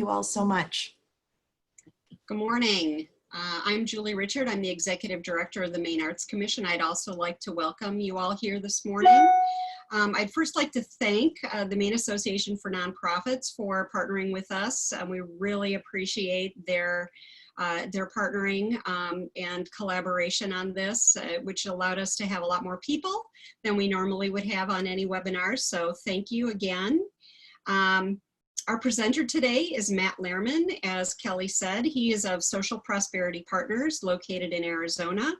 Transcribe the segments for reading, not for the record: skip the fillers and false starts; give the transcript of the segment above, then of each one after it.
you all so much. Good morning. I'm Julie Richard. I'm the Executive Director of the Maine Arts Commission. I'd also like to welcome you all here this morning. I'd first like to thank the Maine Association for Nonprofits for partnering with us. We really appreciate their partnering and collaboration on this, which allowed us to have a lot more people than we normally would have on any webinar. So thank you again. Our presenter today is Matt Lehrman. As Kelly said, he is of Social Prosperity Partners located in Arizona.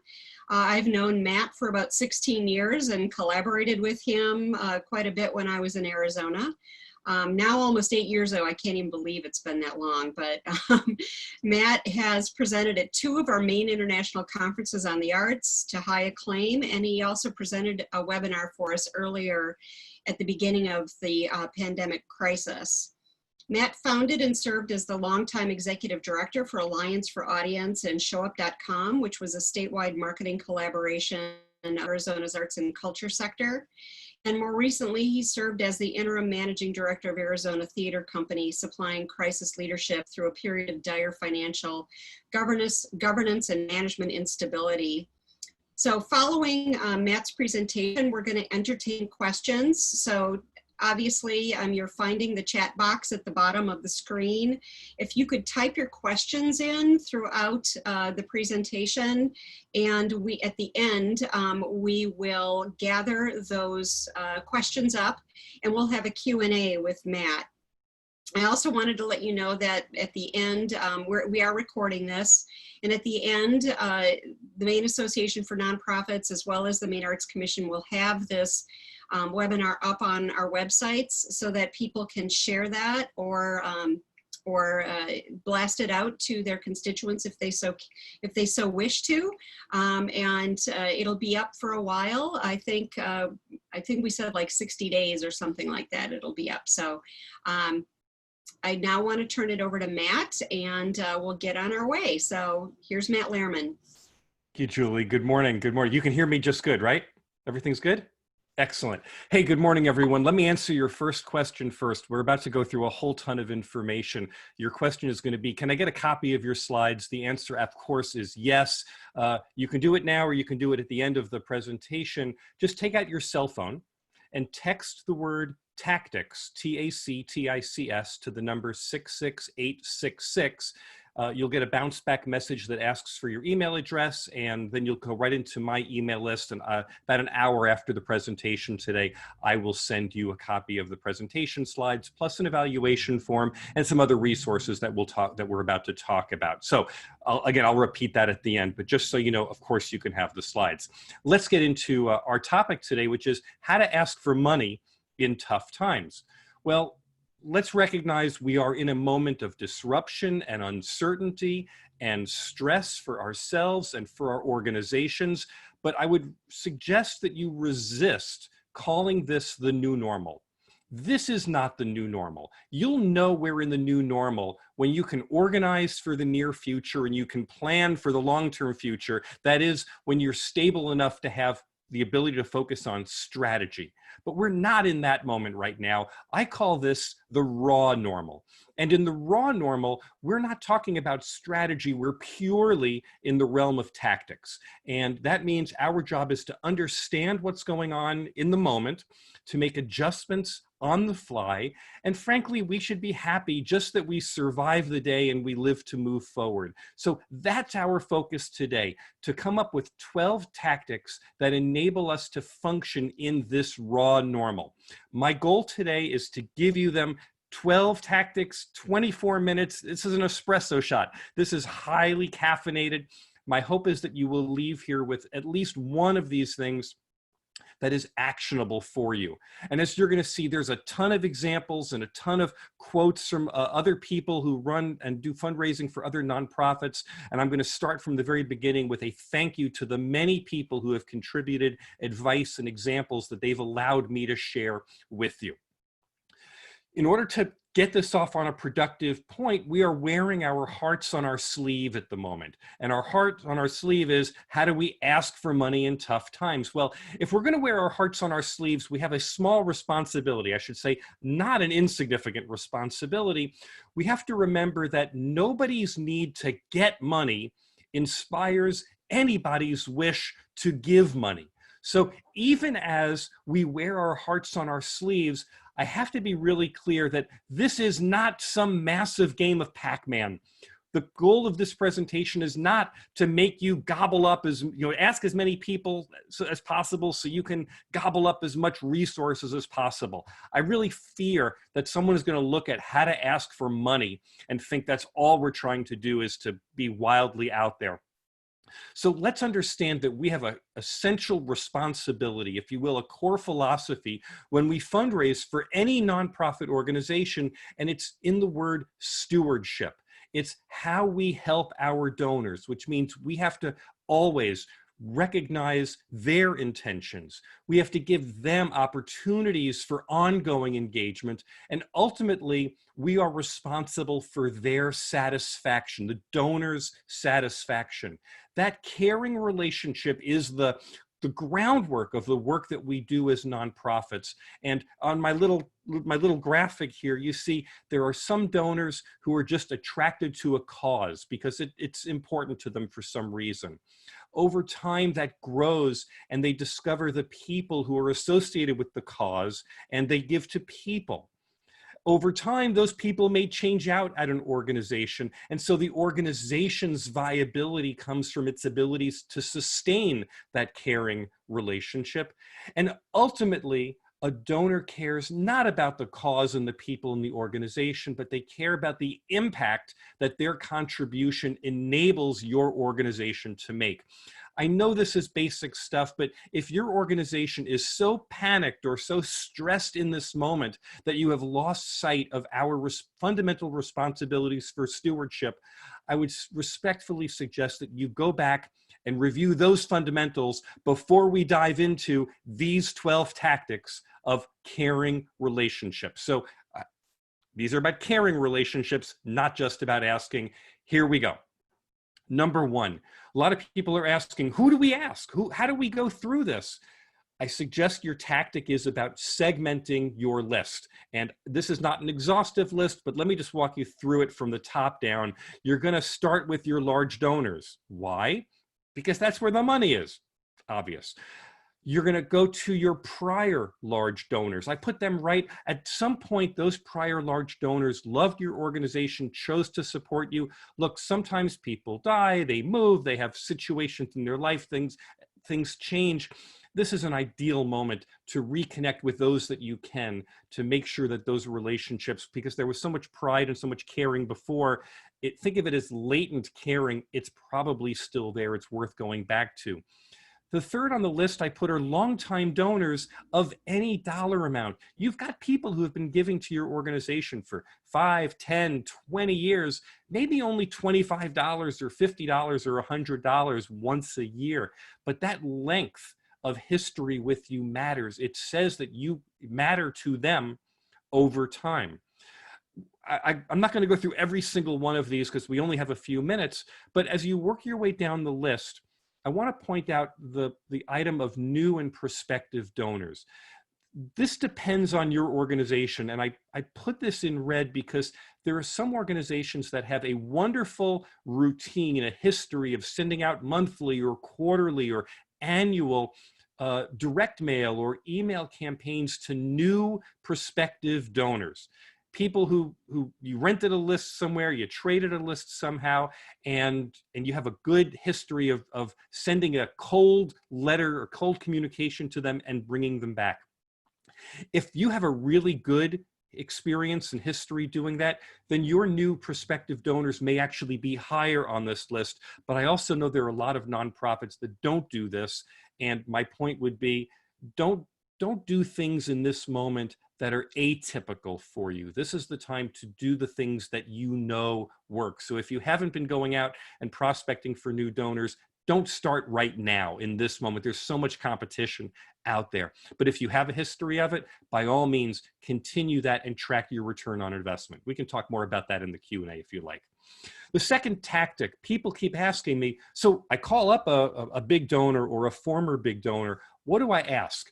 I've known Matt for about 16 years and collaborated with him quite a bit when I was in Arizona. Now almost 8 years ago, I can't even believe it's been that long, but Matt has presented at 2 of our Maine International Conferences on the Arts to high acclaim, and he also presented a webinar for us earlier at the beginning of the pandemic crisis. Matt founded and served as the longtime executive director for Alliance for Audience and ShowUp.com, which was a statewide marketing collaboration in Arizona's arts and culture sector. And more recently, he served as the interim managing director of Arizona Theater Company, supplying crisis leadership through a period of dire financial governance and management instability. So following Matt's presentation, we're going to entertain questions. So obviously, you're finding the chat box at the bottom of the screen. If you could type your questions in throughout the presentation, and at the end, we will gather those questions up and we'll have a Q&A with Matt. I also wanted to let you know that at the end, we are recording this, and at the end, the Maine Association for Nonprofits as well as the Maine Arts Commission will have this webinar up on our websites so that people can share that or blast it out to their constituents if they so wish to, and it'll be up for a while. I think we said like 60 days or something like that. It'll be up. So I now want to turn it over to Matt, and we'll get on our way. So here's Matt Lehrman. Thank you, Julie. Good morning. Good morning. You can hear me just good, right? Everything's good? Excellent. Hey, good morning, everyone. Let me answer your first question first. We're about to go through a whole ton of information. Your question is going to be, can I get a copy of your slides? The answer, of course, is yes. You can do it now, or you can do it at the end of the presentation. Just take out your cell phone and text the word tactics, T-A-C-T-I-C-S, to the number 66866. You'll get a bounce back message that asks for your email address, and then you'll go right into my email list. And about an hour after the presentation today, I will send you a copy of the presentation slides, plus an evaluation form and some other resources that we're about to talk about. So I'll repeat that at the end, but just so you know, of course, you can have the slides. Let's get into our topic today, which is how to ask for money in tough times. Well, let's recognize we are in a moment of disruption and uncertainty and stress for ourselves and for our organizations, but I would suggest that you resist calling this the new normal. This is not the new normal. You'll know we're in the new normal when you can organize for the near future and you can plan for the long-term future. That is, when you're stable enough to have the ability to focus on strategy. But we're not in that moment right now. I call this the raw normal. And in the raw normal, we're not talking about strategy. We're purely in the realm of tactics. And that means our job is to understand what's going on in the moment, to make adjustments on the fly. And frankly, we should be happy just that we survive the day and we live to move forward. So that's our focus today, to come up with 12 tactics that enable us to function in this raw normal. My goal today is to give you them 12 tactics, 24 minutes. This is an espresso shot. This is highly caffeinated. My hope is that you will leave here with at least one of these things that is actionable for you. And as you're going to see, there's a ton of examples and a ton of quotes from other people who run and do fundraising for other nonprofits. And I'm going to start from the very beginning with a thank you to the many people who have contributed advice and examples that they've allowed me to share with you. In order to get this off on a productive point, we are wearing our hearts on our sleeve at the moment. And our heart on our sleeve is, how do we ask for money in tough times? Well, if we're going to wear our hearts on our sleeves, we have a small responsibility, I should say, not an insignificant responsibility. We have to remember that nobody's need to get money inspires anybody's wish to give money. So even as we wear our hearts on our sleeves, I have to be really clear that this is not some massive game of Pac-Man. The goal of this presentation is not to make you gobble up ask as many people as possible so you can gobble up as much resources as possible. I really fear that someone is going to look at how to ask for money and think that's all we're trying to do is to be wildly out there. So let's understand that we have an essential responsibility, if you will, a core philosophy when we fundraise for any nonprofit organization, and it's in the word stewardship. It's how we help our donors, which means we have to always recognize their intentions. We have to give them opportunities for ongoing engagement, and ultimately we are responsible for their satisfaction, the donor's satisfaction. That caring relationship is the groundwork of the work that we do as nonprofits. And on my little graphic here, you see there are some donors who are just attracted to a cause because it's important to them for some reason. Over time, that grows, and they discover the people who are associated with the cause, and they give to people. Over time, those people may change out at an organization, and so the organization's viability comes from its abilities to sustain that caring relationship. And ultimately, a donor cares not about the cause and the people in the organization, but they care about the impact that their contribution enables your organization to make. I know this is basic stuff, but if your organization is so panicked or so stressed in this moment that you have lost sight of our fundamental responsibilities for stewardship, I would respectfully suggest that you go back and review those fundamentals before we dive into these 12 tactics of caring relationships. So these are about caring relationships, not just about asking. Here we go. Number one, a lot of people are asking, who do we ask? How do we go through this? I suggest your tactic is about segmenting your list. And this is not an exhaustive list, but let me just walk you through it from the top down. You're going to start with your large donors. Why? Because that's where the money is. Obvious. You're going to go to your prior large donors. I put them right at some point. Those prior large donors loved your organization, chose to support you. Look, sometimes people die, they move, they have situations in their life, things change. This is an ideal moment to reconnect with those that you can, to make sure that those relationships, because there was so much pride and so much caring before, think of it as latent caring. It's probably still there. It's worth going back to. The third on the list I put are longtime donors of any dollar amount. You've got people who have been giving to your organization for 5, 10, 20 years, maybe only $25 or $50 or $100 once a year. But that length of history with you matters. It says that you matter to them over time. I'm not going to go through every single one of these because we only have a few minutes, but as you work your way down the list, I want to point out the item of new and prospective donors. This depends on your organization, and I put this in red because there are some organizations that have a wonderful routine, a history of sending out monthly or quarterly or annual direct mail or email campaigns to new prospective donors. People who you rented a list somewhere, you traded a list somehow, and you have a good history of sending a cold letter or cold communication to them and bringing them back. If you have a really good experience and history doing that, then your new prospective donors may actually be higher on this list. But I also know there are a lot of nonprofits that don't do this. And my point would be, don't do things in this moment that are atypical for you. This is the time to do the things that you know work. So if you haven't been going out and prospecting for new donors, don't start right now in this moment. There's so much competition out there. But if you have a history of it, by all means, continue that and track your return on investment. We can talk more about that in the Q&A if you like. The second tactic, people keep asking me, so I call up a big donor or a former big donor. What do I ask?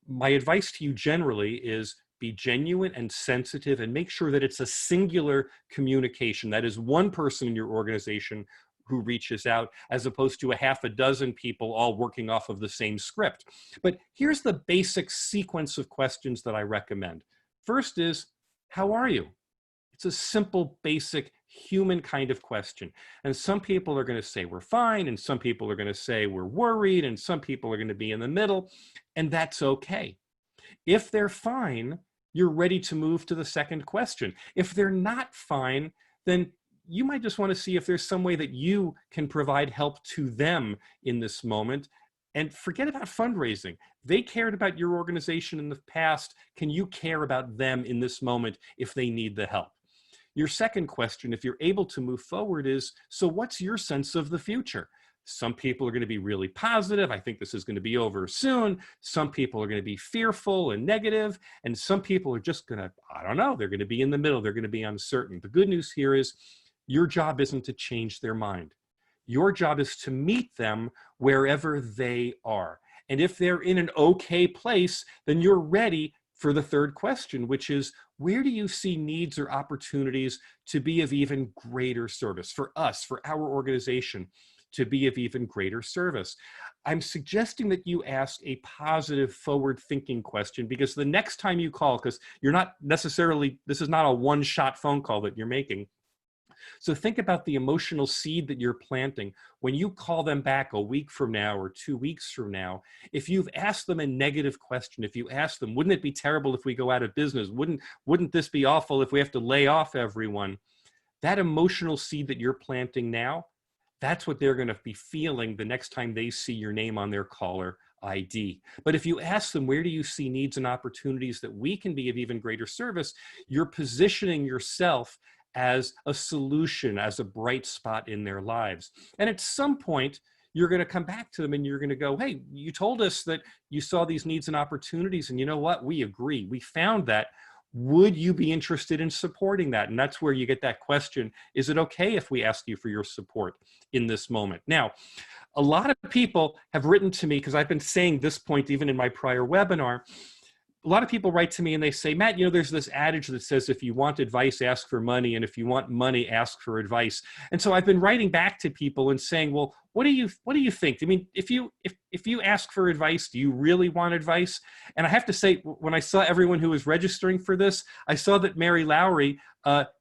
My advice to you generally is be genuine and sensitive and make sure that it's a singular communication. That is one person in your organization who reaches out, as opposed to a half a dozen people all working off of the same script. But here's the basic sequence of questions that I recommend. First is, how are you? It's a simple, basic, human kind of question. And some people are going to say we're fine, and some people are going to say we're worried, and some people are going to be in the middle, and that's okay. If they're fine, you're ready to move to the second question. If they're not fine, then you might just want to see if there's some way that you can provide help to them in this moment. And forget about fundraising. They cared about your organization in the past. Can you care about them in this moment if they need the help? Your second question, if you're able to move forward, is, so what's your sense of the future? Some people are going to be really positive. I think this is going to be over soon. Some people are going to be fearful and negative. And some people are just going to, I don't know, they're going to be in the middle. They're going to be uncertain. The good news here is your job isn't to change their mind. Your job is to meet them wherever they are. And if they're in an okay place, then you're ready for the third question, which is, where do you see needs or opportunities to be of even greater service for us, for our organization, to be of even greater service? I'm suggesting that you ask a positive, forward-thinking question, because the next time you call, because you're not necessarily, this is not a one-shot phone call that you're making. So think about the emotional seed that you're planting. When you call them back a week from now or 2 weeks from now, if you've asked them a negative question, if you ask them, wouldn't it be terrible if we go out of business? Wouldn't this be awful if we have to lay off everyone? That emotional seed that you're planting now, that's what they're going to be feeling the next time they see your name on their caller ID. But if you ask them, where do you see needs and opportunities that we can be of even greater service, you're positioning yourself as a solution, as a bright spot in their lives. And at some point, you're going to come back to them and you're going to go, hey, you told us that you saw these needs and opportunities, and you know what? We agree. We found that. Would you be interested in supporting that? And that's where you get that question, is it okay if we ask you for your support in this moment? Now, a lot of people have written to me, because I've been saying this point even in my prior webinar. A lot of people write to me and they say, Matt, you know, there's this adage that says, if you want advice, ask for money. And if you want money, ask for advice. And so I've been writing back to people and saying, well, what do you think? I mean, if you ask for advice, do you really want advice? And I have to say, when I saw everyone who was registering for this, I saw that Mary Lowry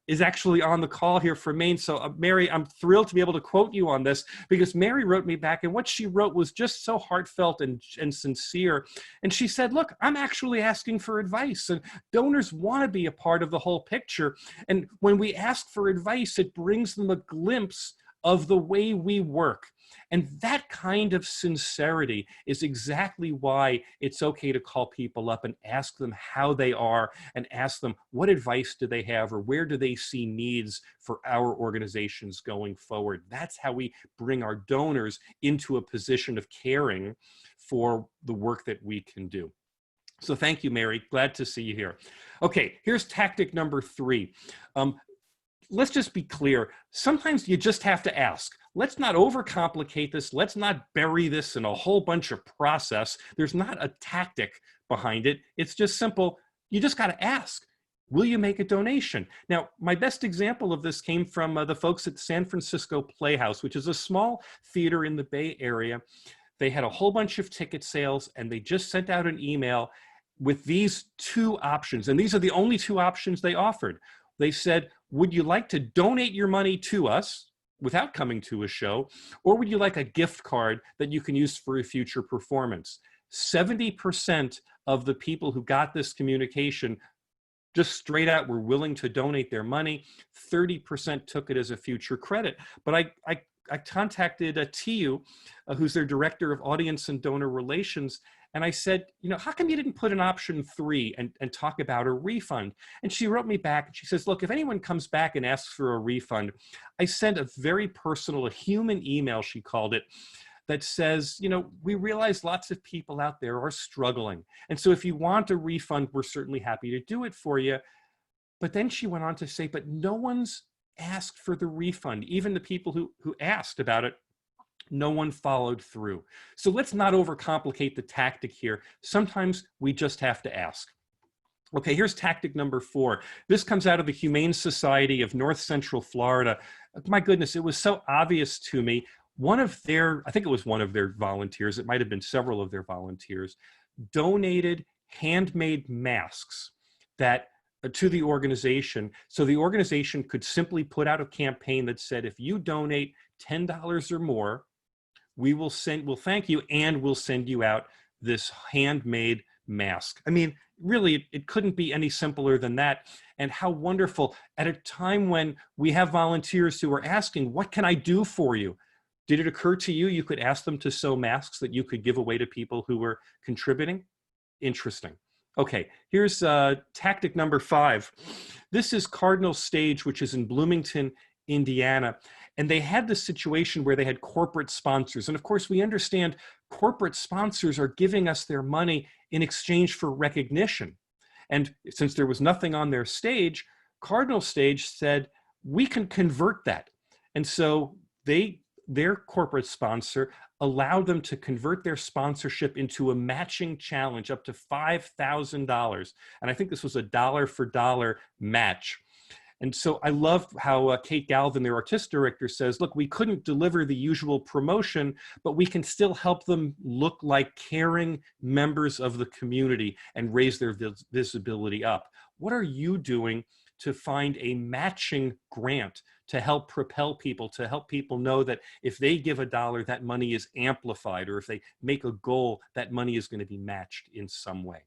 is actually on the call here from Maine. So Mary, I'm thrilled to be able to quote you on this, because Mary wrote me back, and what she wrote was just so heartfelt and sincere. And she said, look, I'm actually asking for advice, and donors want to be a part of the whole picture. And when we ask for advice, it brings them a glimpse of the way we work. And that kind of sincerity is exactly why it's okay to call people up and ask them how they are, and ask them what advice do they have, or where do they see needs for our organizations going forward. That's how we bring our donors into a position of caring for the work that we can do. So thank you, Mary. Glad to see you here. Okay, here's tactic number 3. Let's just be clear. Sometimes you just have to ask. Let's not overcomplicate this. Let's not bury this in a whole bunch of process. There's not a tactic behind it. It's just simple. You just got to ask. Will you make a donation? Now, my best example of this came from the folks at San Francisco Playhouse, which is a small theater in the Bay Area. They had a whole bunch of ticket sales, and they just sent out an email with these 2 options. And these are the only 2 options they offered. They said, would you like to donate your money to us without coming to a show, or would you like a gift card that you can use for a future performance? 70% of the people who got this communication just straight out were willing to donate their money. 30% took it as a future credit. But I I contacted TU, who's their director of audience and donor relations. And I said, you know, how come you didn't put an option 3 and talk about a refund? And she wrote me back and she says, look, if anyone comes back and asks for a refund, I sent a very personal, a human email, she called it, that says, you know, we realize lots of people out there are struggling. And so if you want a refund, we're certainly happy to do it for you. But then she went on to say, but no one's asked for the refund. Even the people who asked about it, no one followed through. So let's not overcomplicate the tactic here. Sometimes we just have to ask. Okay, here's tactic number 4. This comes out of the Humane Society of North Central Florida. My goodness, it was so obvious to me. One of their, I think it was one of their volunteers, it might have been several of their volunteers, donated handmade masks that to the organization. So the organization could simply put out a campaign that said, if you donate $10 or more, we'll thank you, and we'll send you out this handmade mask. I mean, really, it couldn't be any simpler than that. And how wonderful at a time when we have volunteers who are asking, what can I do for you? Did it occur to you you could ask them to sew masks that you could give away to people who were contributing? Interesting. Okay, here's tactic number 5. This is Cardinal Stage, which is in Bloomington, Indiana. And they had this situation where they had corporate sponsors. And of course, we understand corporate sponsors are giving us their money in exchange for recognition. And since there was nothing on their stage, Cardinal Stage said, we can convert that. And so their corporate sponsor allowed them to convert their sponsorship into a matching challenge up to $5,000. And I think this was a dollar for dollar match. And so I love how Kate Galvin, their artist director, says, look, we couldn't deliver the usual promotion, but we can still help them look like caring members of the community and raise their visibility up. What are you doing to find a matching grant to help propel people, to help people know that if they give $1, that money is amplified, or if they make a goal, that money is going to be matched in some way?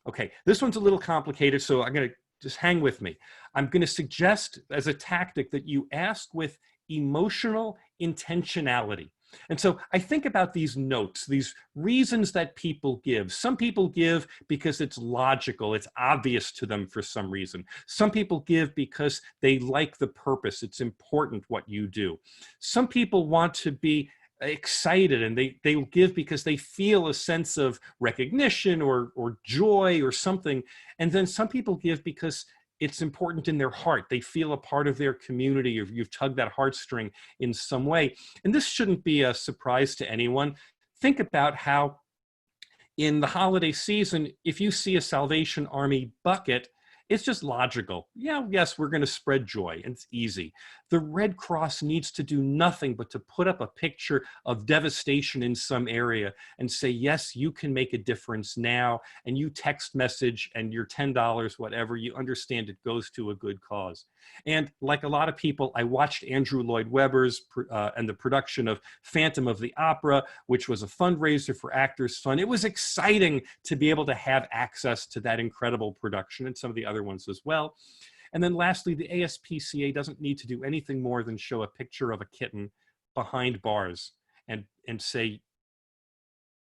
Okay, this one's a little complicated, so I'm going to just hang with me. I'm going to suggest as a tactic that you ask with emotional intentionality. And so I think about these notes, these reasons that people give. Some people give because it's logical, it's obvious to them for some reason. Some people give because they like the purpose, it's important what you do. Some people want to be excited, and they give because they feel a sense of recognition or joy or something. And then some people give because it's important in their heart. They feel a part of their community, or you've tugged that heartstring in some way. And this shouldn't be a surprise to anyone. Think about how in the holiday season, if you see a Salvation Army bucket, it's just logical. Yeah, yes, we're going to spread joy, and it's easy. The Red Cross needs to do nothing but to put up a picture of devastation in some area and say, yes, you can make a difference now, and you text message and your $10, whatever, you understand it goes to a good cause. And like a lot of people, I watched Andrew Lloyd Webber's and the production of Phantom of the Opera, which was a fundraiser for Actors Fund. It was exciting to be able to have access to that incredible production, and some of the other ones as well. And then lastly, the ASPCA doesn't need to do anything more than show a picture of a kitten behind bars and say,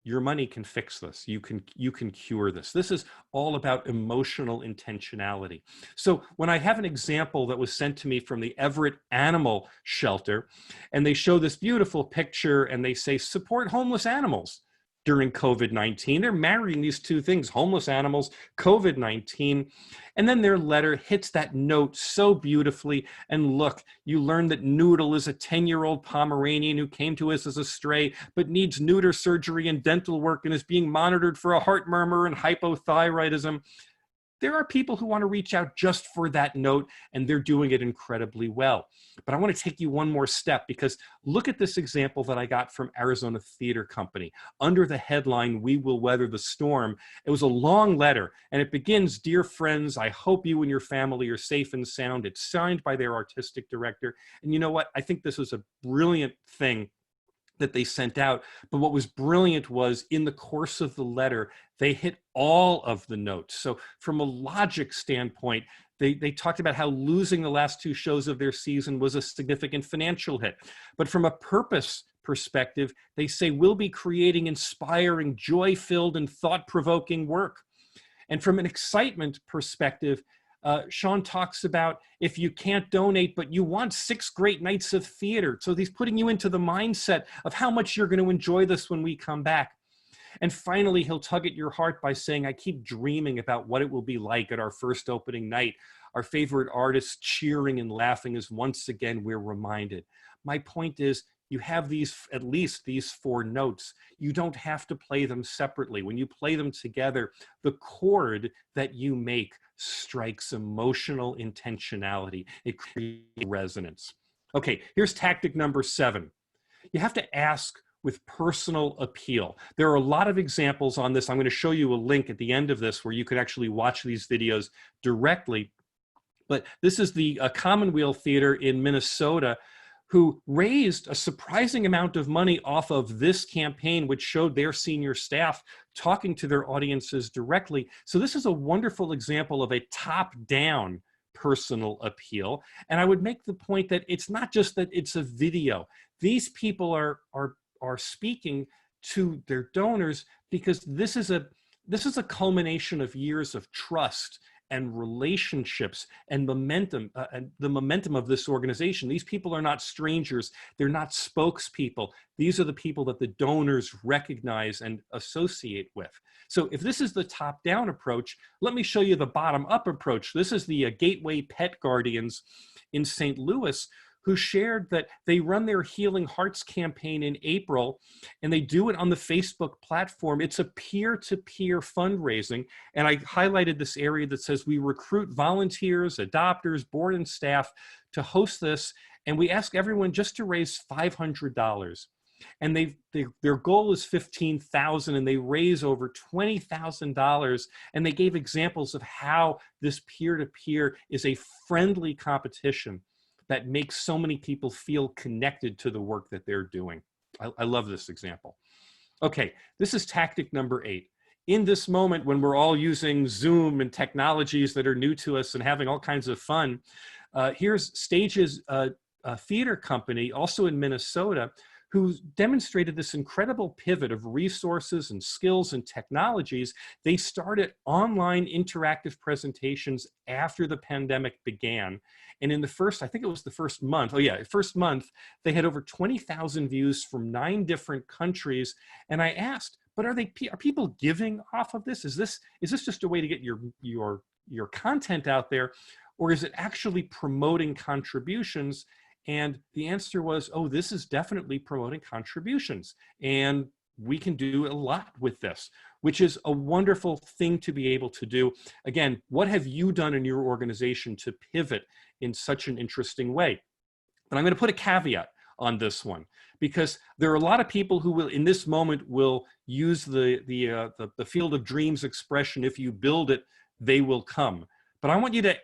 your money can fix this. You can cure this. This is all about emotional intentionality. So when I have an example that was sent to me from the Everett Animal Shelter, and they show this beautiful picture and they say, support homeless animals during COVID-19. They're marrying these two things, homeless animals, COVID-19. And then their letter hits that note so beautifully. And look, you learn that Noodle is a 10-year-old Pomeranian who came to us as a stray, but needs neuter surgery and dental work and is being monitored for a heart murmur and hypothyroidism. There are people who want to reach out just for that note, and they're doing it incredibly well. But I want to take you one more step, because look at this example that I got from Arizona Theater Company. Under the headline, "We Will Weather the Storm," it was a long letter, and it begins, "Dear friends, I hope you and your family are safe and sound." It's signed by their artistic director. And you know what? I think this was a brilliant thing that they sent out. But what was brilliant was in the course of the letter, they hit all of the notes. So from a logic standpoint, They talked about how losing the last 2 shows of their season was a significant financial hit. But from a purpose perspective, they say we'll be creating inspiring, joy-filled, and thought-provoking work. And from an excitement perspective, Sean talks about if you can't donate, but you want 6 great nights of theater. So he's putting you into the mindset of how much you're going to enjoy this when we come back. And finally, he'll tug at your heart by saying, I keep dreaming about what it will be like at our first opening night. Our favorite artists cheering and laughing as once again we're reminded. My point is, you have at least these 4 notes. You don't have to play them separately. When you play them together, the chord that you make strikes emotional intentionality. It creates resonance. Okay, here's tactic number 7. You have to ask with personal appeal. There are a lot of examples on this. I'm going to show you a link at the end of this where you could actually watch these videos directly. But this is the Commonweal Theater in Minnesota, who raised a surprising amount of money off of this campaign, which showed their senior staff talking to their audiences directly. So this is a wonderful example of a top-down personal appeal. And I would make the point that it's not just that it's a video. These people are speaking to their donors because this is a culmination of years of trust and relationships and momentum, and the momentum of this organization. These people are not strangers. They're not spokespeople. These are the people that the donors recognize and associate with. So if this is the top-down approach, let me show you the bottom-up approach. This is the Gateway Pet Guardians in St. Louis, who shared that they run their Healing Hearts campaign in April, and they do it on the Facebook platform. It's a peer-to-peer fundraising, and I highlighted this area that says we recruit volunteers, adopters, board and staff to host this, and we ask everyone just to raise $500. And their goal is $15,000, and they raise over $20,000, and they gave examples of how this peer-to-peer is a friendly competition that makes so many people feel connected to the work that they're doing. I love this example. Okay, this is tactic number 8. In this moment when we're all using Zoom and technologies that are new to us and having all kinds of fun, here's Stages Theater Company, also in Minnesota, who demonstrated this incredible pivot of resources and skills and technologies. They started online interactive presentations after the pandemic began. And in the first, I think it was the first month, first month, they had over 20,000 views from 9 different countries. And I asked, but are people giving off of this? Is this just a way to get your content out there? Or is it actually promoting contributions? And the answer was, oh, this is definitely promoting contributions. And we can do a lot with this, which is a wonderful thing to be able to do. Again, what have you done in your organization to pivot in such an interesting way? But I'm going to put a caveat on this one, because there are a lot of people who will, in this moment, will use the field of dreams expression, if you build it, they will come. But I want you to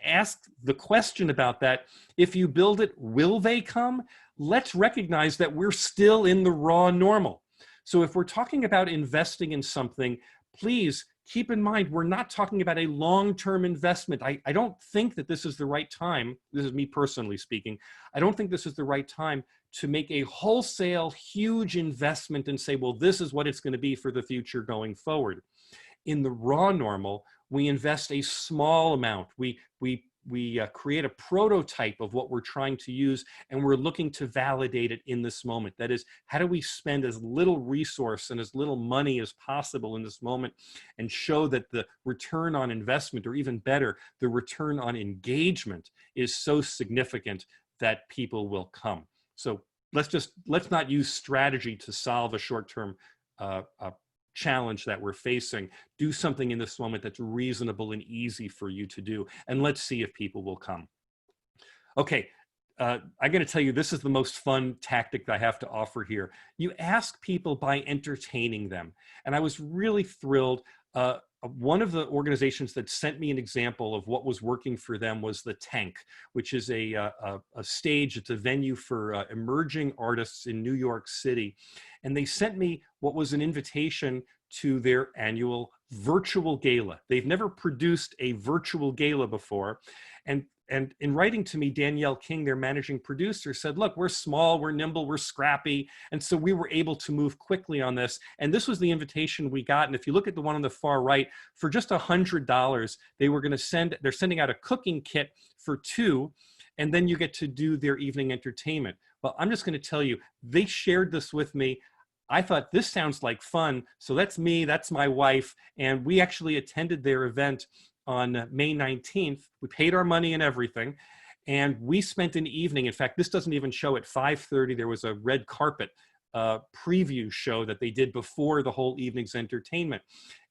ask the question about that. If you build it, will they come? Let's recognize that we're still in the raw normal. So if we're talking about investing in something, please keep in mind, we're not talking about a long-term investment. I don't think that this is the right time. This is me personally speaking. I don't think this is the right time to make a wholesale huge investment and say, well, this is what it's going to be for the future going forward. In the raw normal, we invest a small amount. We create a prototype of what we're trying to use, and we're looking to validate it in this moment. That is, how do we spend as little resource and as little money as possible in this moment and show that the return on investment, or even better, the return on engagement, is so significant that people will come. So let's not use strategy to solve a short-term challenge that we're facing. Do something in this moment that's reasonable and easy for you to do, and let's see if people will come. Okay, I'm going to tell you, this is the most fun tactic that I have to offer here. You ask people by entertaining them, and I was really thrilled. One of the organizations that sent me an example of what was working for them was the Tank, which is a stage. It's a venue for emerging artists in New York City. And they sent me what was an invitation to their annual virtual gala. They've never produced a virtual gala before. And in writing to me, Danielle King, their managing producer, said, look, we're small, we're nimble, we're scrappy. And so we were able to move quickly on this. And this was the invitation we got. And if you look at the one on the far right, for just $100, they're sending out a cooking kit for 2, and then you get to do their evening entertainment. Well, I'm just going to tell you, they shared this with me. I thought, this sounds like fun. So that's me, that's my wife. And we actually attended their event on May 19th. We paid our money and everything. And we spent an evening. In fact, this doesn't even show at 5:30. There was a red carpet preview show that they did before the whole evening's entertainment.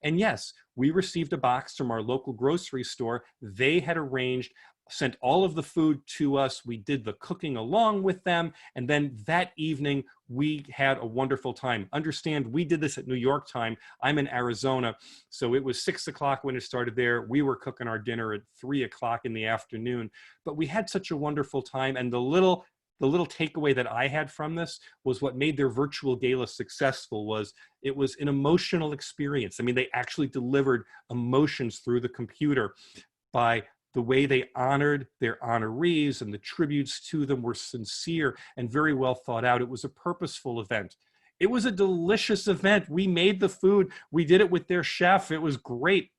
And yes, we received a box from our local grocery store. They had arranged, sent all of the food to us. We did the cooking along with them. And then that evening, we had a wonderful time. Understand, we did this at New York time. I'm in Arizona. So it was 6 o'clock when it started there. We were cooking our dinner at 3 o'clock in the afternoon. But we had such a wonderful time. And the little takeaway that I had from this was what made their virtual gala successful was it was an emotional experience. I mean, they actually delivered emotions through the computer by the way they honored their honorees, and the tributes to them were sincere and very well thought out. It was a purposeful event. It was a delicious event. We made the food. We did it with their chef. It was great.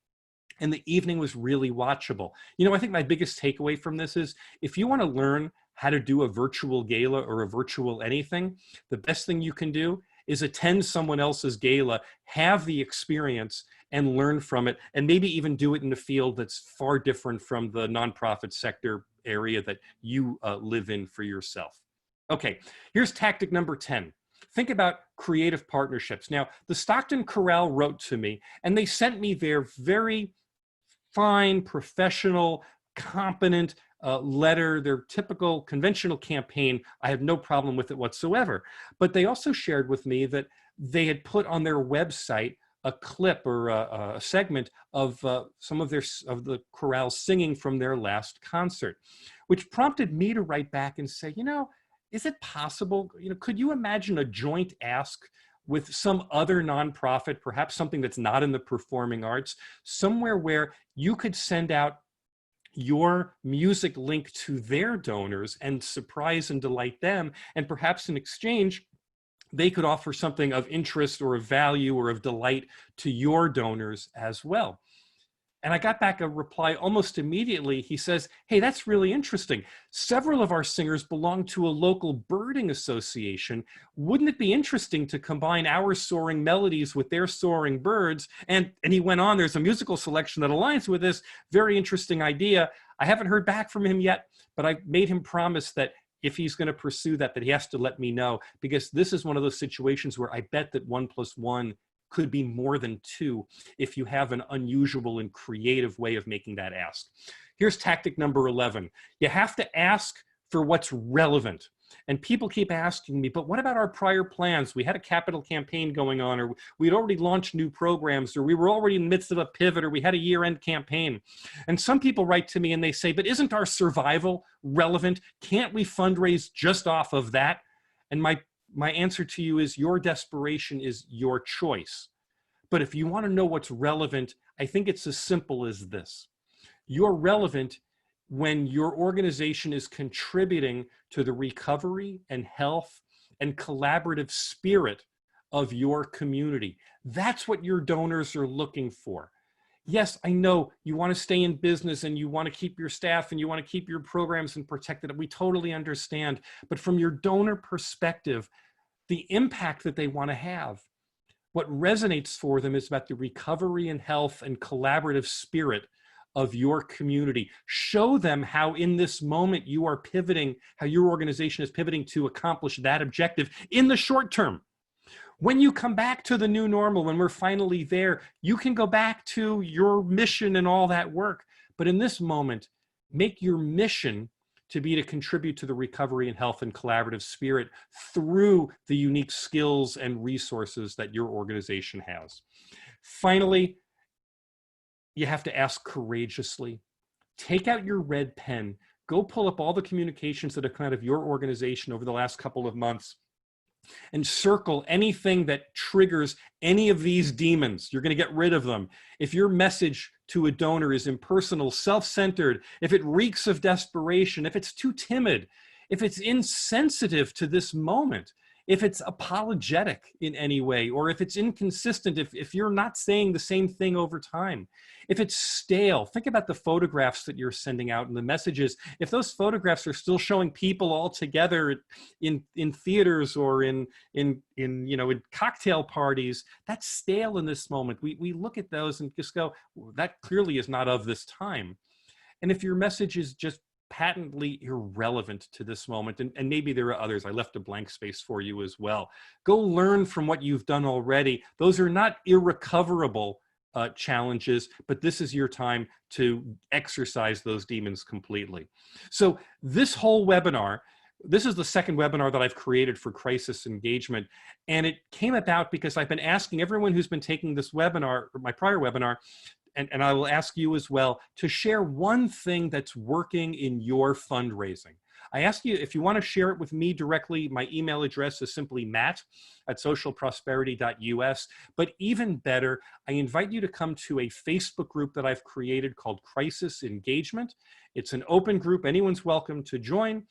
And the evening was really watchable. You know, I think my biggest takeaway from this is if you want to learn how to do a virtual gala or a virtual anything, the best thing you can do is attend someone else's gala, have the experience, and learn from it, and maybe even do it in a field that's far different from the nonprofit sector area that you live in for yourself. Okay, here's tactic number 10. Think about creative partnerships. Now, the Stockton Chorale wrote to me, and they sent me their very fine, professional, competent letter, their typical conventional campaign. I have no problem with it whatsoever. But they also shared with me that they had put on their website a clip or a segment of some of the chorale singing from their last concert, which prompted me to write back and say, you know, is it possible, you know, could you imagine a joint ask with some other nonprofit, perhaps something that's not in the performing arts, somewhere where you could send out your music link to their donors and surprise and delight them, and perhaps in exchange, they could offer something of interest or of value or of delight to your donors as well. And I got back a reply almost immediately. He says, hey, that's really interesting. Several of our singers belong to a local birding association. Wouldn't it be interesting to combine our soaring melodies with their soaring birds? And he went on, there's a musical selection that aligns with this. Very interesting idea. I haven't heard back from him yet, but I made him promise that if he's going to pursue that he has to let me know, because this is one of those situations where I bet that 1 + 1 could be more than 2 if you have an unusual and creative way of making that ask. Here's tactic number 11. You have to ask for what's relevant. And people keep asking me, but what about our prior plans? We had a capital campaign going on, or we'd already launched new programs, or we were already in the midst of a pivot, or we had a year-end campaign. And some people write to me and they say, but isn't our survival relevant? Can't we fundraise just off of that? And my answer to you is your desperation is your choice. But if you want to know what's relevant, I think it's as simple as this. You're relevant when your organization is contributing to the recovery and health and collaborative spirit of your community. That's what your donors are looking for. Yes, I know you want to stay in business and you want to keep your staff and you want to keep your programs and protect it. We totally understand. But from your donor perspective, the impact that they want to have, what resonates for them is about the recovery and health and collaborative spirit of your community. Show them how in this moment you are pivoting, how your organization is pivoting to accomplish that objective in the short term. When you come back to the new normal, when we're finally there, you can go back to your mission and all that work. But in this moment, make your mission to be to contribute to the recovery and health and collaborative spirit through the unique skills and resources that your organization has. Finally, you have to ask courageously. Take out your red pen. Go pull up all the communications that have come out of your organization over the last couple of months and circle anything that triggers any of these demons. You're going to get rid of them. If your message to a donor is impersonal, self-centered, if it reeks of desperation, if it's too timid, if it's insensitive to this moment, if it's apologetic in any way, or if it's inconsistent, if you're not saying the same thing over time, if it's stale, think about the photographs that you're sending out and the messages. If those photographs are still showing people all together in theaters or in cocktail parties, that's stale in this moment. We look at those and just go, that clearly is not of this time. And if your message is just patently irrelevant to this moment, and maybe there are others, I left a blank space for you as well. Go learn from what you've done already. Those are not irrecoverable challenges, but this is your time to exercise those demons completely. So this whole webinar, this is the second webinar that I've created for crisis engagement. And it came about because I've been asking everyone who's been taking this webinar, or my prior webinar, and I will ask you as well, to share one thing that's working in your fundraising. I ask you, if you want to share it with me directly, my email address is simply matt@socialprosperity.us. But even better, I invite you to come to a Facebook group that I've created called Crisis Engagement. It's an open group. Anyone's welcome to join.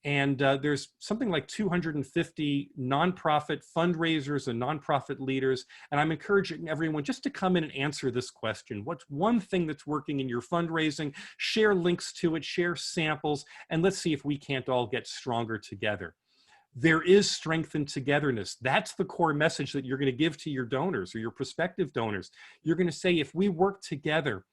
And there's something like 250 nonprofit fundraisers and nonprofit leaders. And I'm encouraging everyone just to come in and answer this question. What's one thing that's working in your fundraising? Share links to it, share samples, and let's see if we can't all get stronger together. There is strength in togetherness. That's the core message that you're going to give to your donors or your prospective donors. You're going to say, if we work together,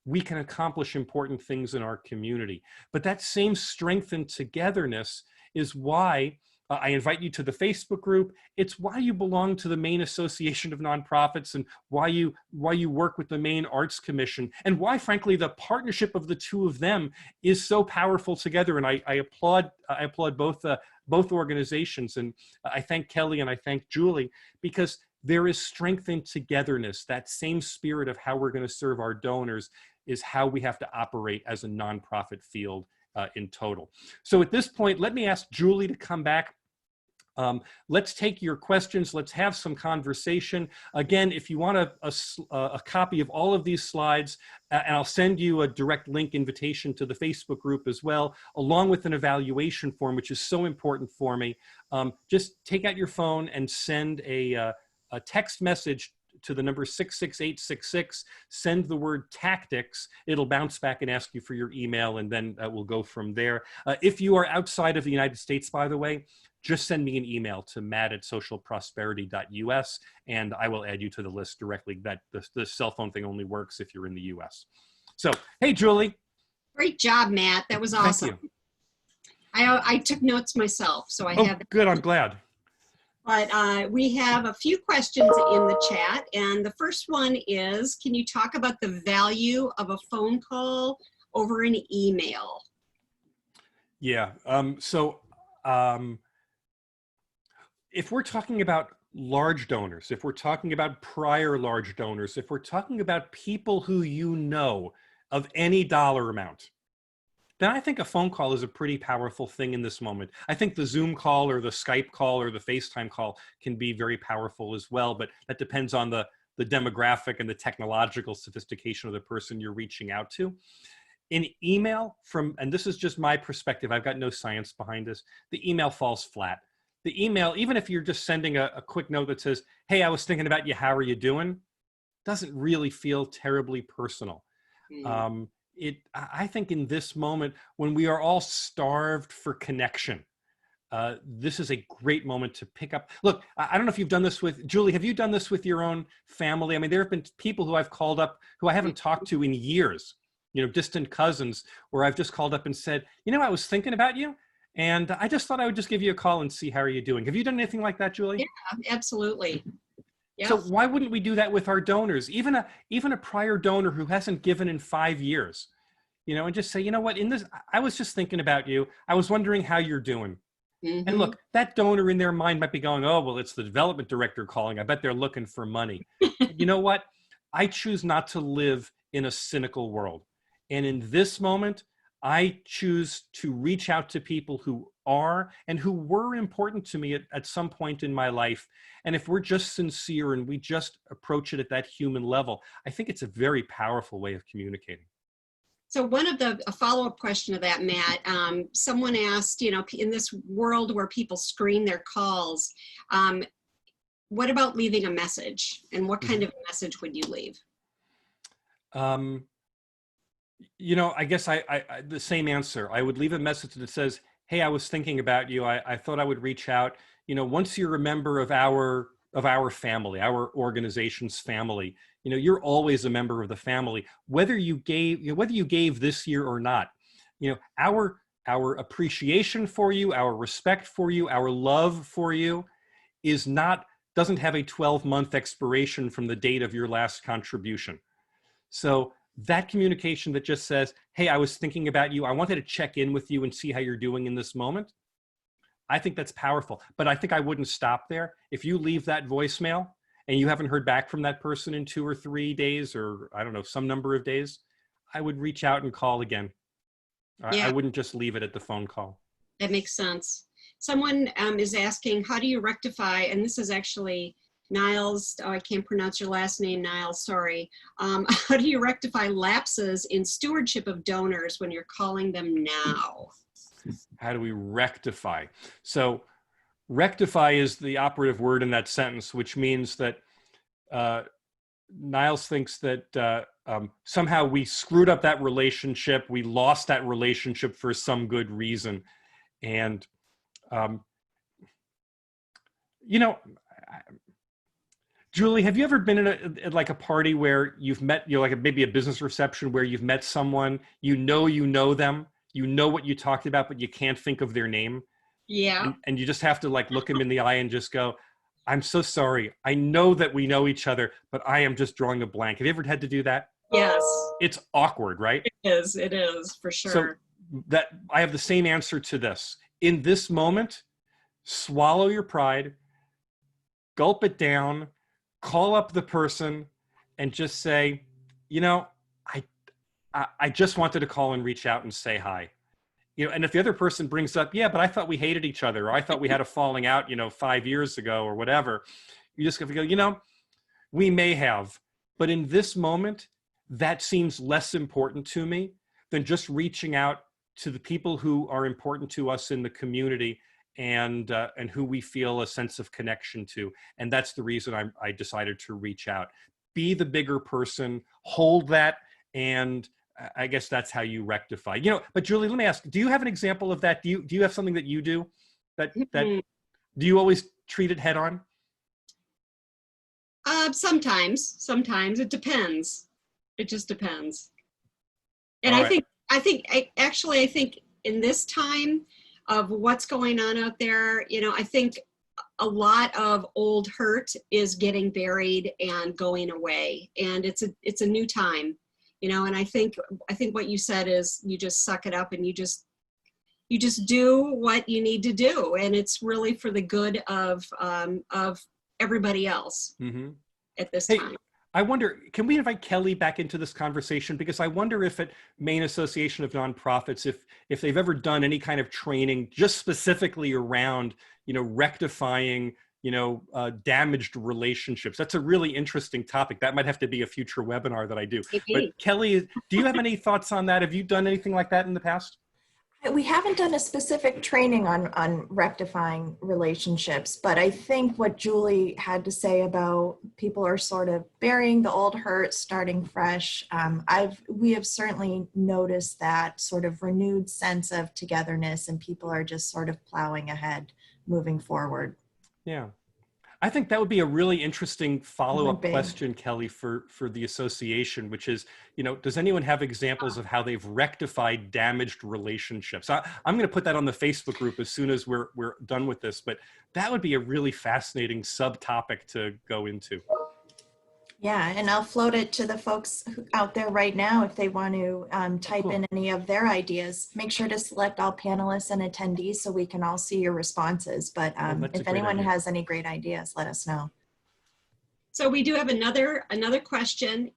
we can accomplish important things in our community. But that same strength and togetherness is why I invite you to the Facebook group. It's why you belong to the Maine Association of Nonprofits, and why you work with the Maine Arts Commission, and why, frankly, the partnership of the two of them is so powerful together. And I applaud both organizations. And I thank Kelly and I thank Julie, because there is strength in togetherness. That same spirit of how we're going to serve our donors is how we have to operate as a nonprofit field in total. So at this point, let me ask Julie to come back. Let's take your questions. Let's have some conversation. Again, if you want a copy of all of these slides, and I'll send you a direct link invitation to the Facebook group as well, along with an evaluation form, which is so important for me. Just take out your phone and send a text message to the number 66866, send the word tactics. It'll bounce back and ask you for your email, and then we'll go from there. If you are outside of the United States, by the way, just send me an email to matt@socialprosperity.us, and I will add you to the list directly. That the cell phone thing only works if you're in the US. So, hey, Julie. Great job, Matt. That was awesome. Thank you. I took notes myself, so I have. Good, I'm glad. But we have a few questions in the chat, and the first one is, can you talk about the value of a phone call over an email? Yeah, if we're talking about large donors, if we're talking about prior large donors, if we're talking about people who you know of any dollar amount, then I think a phone call is a pretty powerful thing in this moment. I think the Zoom call or the Skype call or the FaceTime call can be very powerful as well, but that depends on the demographic and the technological sophistication of the person you're reaching out to. In email, and this is just my perspective, I've got no science behind this, the email falls flat. The email, even if you're just sending a quick note that says, hey, I was thinking about you, how are you doing? Doesn't really feel terribly personal. I think in this moment, when we are all starved for connection, this is a great moment to pick up. Look, I don't know if you've done this with, Julie, have you done this with your own family? I mean, there have been people who I've called up who I haven't talked to in years, distant cousins, where I've just called up and said, I was thinking about you, and I just thought I would just give you a call and see how are you doing. Have you done anything like that, Julie? Yeah, absolutely. Yeah. So why wouldn't we do that with our donors? Even a prior donor who hasn't given in 5 years, and just say, what, I was just thinking about you. I was wondering how you're doing. Mm-hmm. And look, that donor in their mind might be going, oh, well, it's the development director calling. I bet they're looking for money. You know what? I choose not to live in a cynical world. And in this moment, I choose to reach out to people who are and who were important to me at some point in my life. And if we're just sincere and we just approach it at that human level, I think it's a very powerful way of communicating. So a follow-up question to that, Matt, someone asked, in this world where people screen their calls, what about leaving a message? And what kind of message would you leave? I guess the same answer. I would leave a message that says, hey, I was thinking about you. I thought I would reach out. Once you're a member of our family, our organization's family, you're always a member of the family, whether you gave this year or not. Our appreciation for you, our respect for you, our love for you doesn't have a 12-month expiration from the date of your last contribution. So that communication that just says, hey, I was thinking about you. I wanted to check in with you and see how you're doing in this moment. I think that's powerful, but I think I wouldn't stop there. If you leave that voicemail and you haven't heard back from that person in 2 or 3 days, or I don't know, some number of days, I would reach out and call again. Yeah, I wouldn't just leave it at the phone call. that makes sense. Someone is asking, how do you rectify, and this is actually Niles, I can't pronounce your last name, Niles, sorry. How do you rectify lapses in stewardship of donors when you're calling them now? How do we rectify? So rectify is the operative word in that sentence, which means that Niles thinks that somehow we screwed up that relationship. We lost that relationship for some good reason. And, Julie, have you ever been at like a party where you've met, like maybe a business reception where you've met someone, you know them, you know what you talked about, but you can't think of their name? Yeah. And you just have to like look them in the eye and just go, I'm so sorry. I know that we know each other, but I am just drawing a blank. Have you ever had to do that? Yes. It's awkward, right? It is for sure. So that I have the same answer to this. In this moment, swallow your pride, gulp it down, call up the person and just say, I just wanted to call and reach out and say hi. And if the other person brings up, yeah, but I thought we hated each other, or I thought we had a falling out, 5 years ago or whatever, you just have to go, we may have, but in this moment, that seems less important to me than just reaching out to the people who are important to us in the community and who we feel a sense of connection to. And that's the reason I decided to reach out. Be the bigger person, hold that, and I guess that's how you rectify. But Julie, let me ask, do you have an example of that? Do you have something that you do that do you always treat it head on? Sometimes it depends. It just depends. And All I right. think in this time of what's going on out there, I think a lot of old hurt is getting buried and going away, and it's a new time, and I think what you said is you just suck it up and you just do what you need to do, and it's really for the good of everybody else at this time. I wonder, can we invite Kelly back into this conversation? Because I wonder if at Maine Association of Nonprofits, if they've ever done any kind of training just specifically around, rectifying, damaged relationships. That's a really interesting topic. That might have to be a future webinar that I do. Maybe. But Kelly, do you have any thoughts on that? Have you done anything like that in the past? We haven't done a specific training on rectifying relationships, but I think what Julie had to say about people are sort of burying the old hurt, starting fresh. We have certainly noticed that sort of renewed sense of togetherness, and people are just sort of plowing ahead, moving forward. Yeah. I think that would be a really interesting follow-up Would be. question, Kelly, for the association, which is, does anyone have examples of how they've rectified damaged relationships? I'm going to put that on the Facebook group as soon as we're done with this, but that would be a really fascinating subtopic to go into. Yeah, and I'll float it to the folks out there right now if they want to type in any of their ideas. Make sure to select all panelists and attendees so we can all see your responses. But if anyone has any great ideas, let us know. So we do have another question.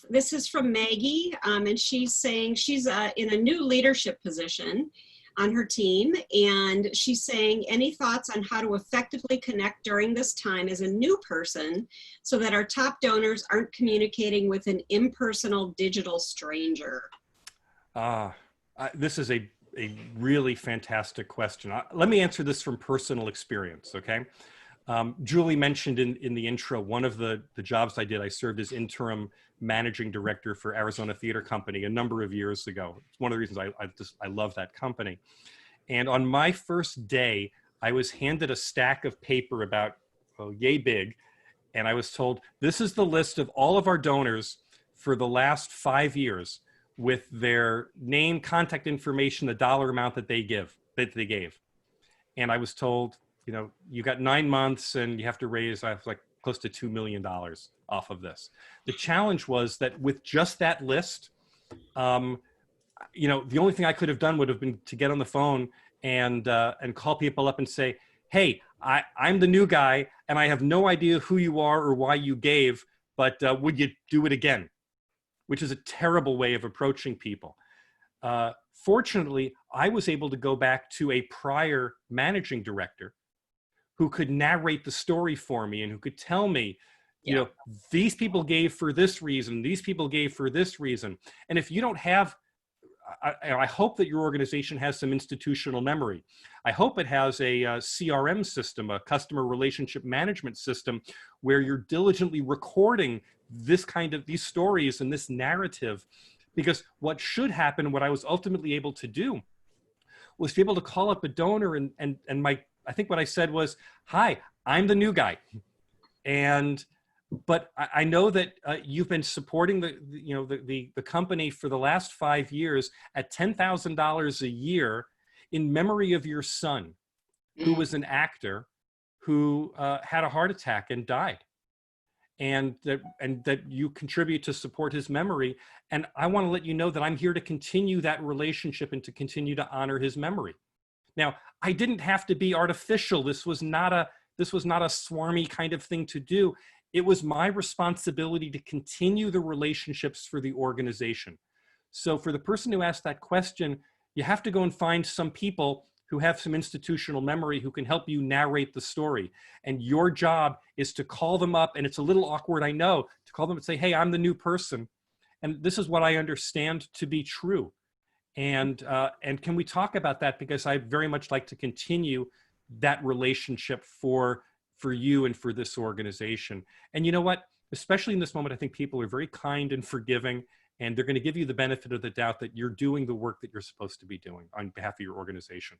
This is from Maggie, and she's saying she's in a new leadership position on her team, and she's saying, any thoughts on how to effectively connect during this time as a new person so that our top donors aren't communicating with an impersonal digital stranger? This is a really fantastic question. Let me answer this from personal experience, okay? Julie mentioned in the intro, one of the jobs I did, I served as interim managing director for Arizona Theater Company a number of years ago. It's one of the reasons I love that company. And on my first day, I was handed a stack of paper about, well, yay big. And I was told, this is the list of all of our donors for the last 5 years with their name, contact information, the dollar amount that they gave. And I was told, you know, you got 9 months and you have to raise like close to $2 million off of this. The challenge was that with just that list, you know, the only thing I could have done would have been to get on the phone and call people up and say, hey, I'm the new guy and I have no idea who you are or why you gave, but would you do it again? Which is a terrible way of approaching people. Fortunately, I was able to go back to a prior managing director who could narrate the story for me and who could tell me, you know, these people gave for this reason, these people gave for this reason. And if you don't have, I hope that your organization has some institutional memory. I hope it has a CRM system, a customer relationship management system, where you're diligently recording this kind of, these stories and this narrative. Because what should happen, what I was ultimately able to do, was to be able to call up a donor and I think what I said was, hi, I'm the new guy. But I know that you've been supporting the company for the last 5 years at $10,000 a year in memory of your son, who was an actor who had a heart attack and died. And that you contribute to support his memory. And I want to let you know that I'm here to continue that relationship and to continue to honor his memory. Now, I didn't have to be artificial. This was not a swarmy kind of thing to do. It was my responsibility to continue the relationships for the organization. So for the person who asked that question, you have to go and find some people who have some institutional memory who can help you narrate the story. And your job is to call them up, and it's a little awkward, I know, to call them and say, hey, I'm the new person, and this is what I understand to be true. And can we talk about that? Because I very much like to continue that relationship for you and for this organization. And you know what? Especially in this moment, I think people are very kind and forgiving, and they're going to give you the benefit of the doubt that you're doing the work that you're supposed to be doing on behalf of your organization.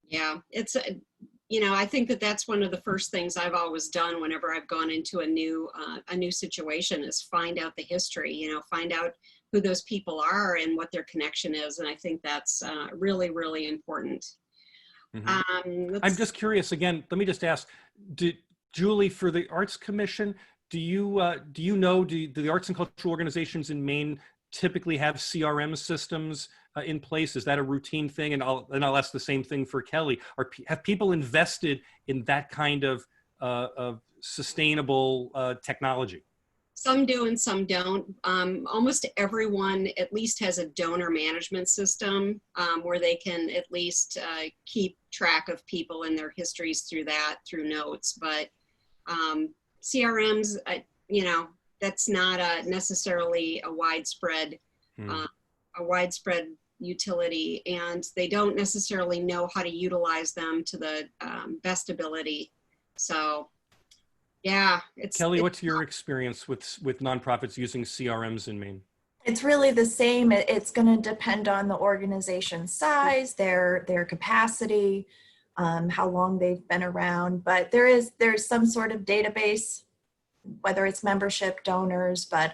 Yeah, it's, you know, I think that that's one of the first things I've always done whenever I've gone into a new situation is find out the history, you know, find out who those people are and what their connection is. And I think that's really, really important. Mm-hmm. I'm just curious, again, let me just ask, Julie, for the Arts Commission, do you know, do the arts and cultural organizations in Maine typically have CRM systems in place? Is that a routine thing? And I'll ask the same thing for Kelly. Have people invested in that kind of sustainable technology? Some do and some don't. Almost everyone at least has a donor management system where they can at least keep track of people and their histories through notes. But CRMs, you know, that's not necessarily a widespread utility, and they don't necessarily know how to utilize them to the best ability. So. Yeah, Kelly, what's your experience with nonprofits using CRMs in Maine? It's really the same. It's going to depend on the organization size, their capacity, how long they've been around. But there's some sort of database, whether it's membership, donors, but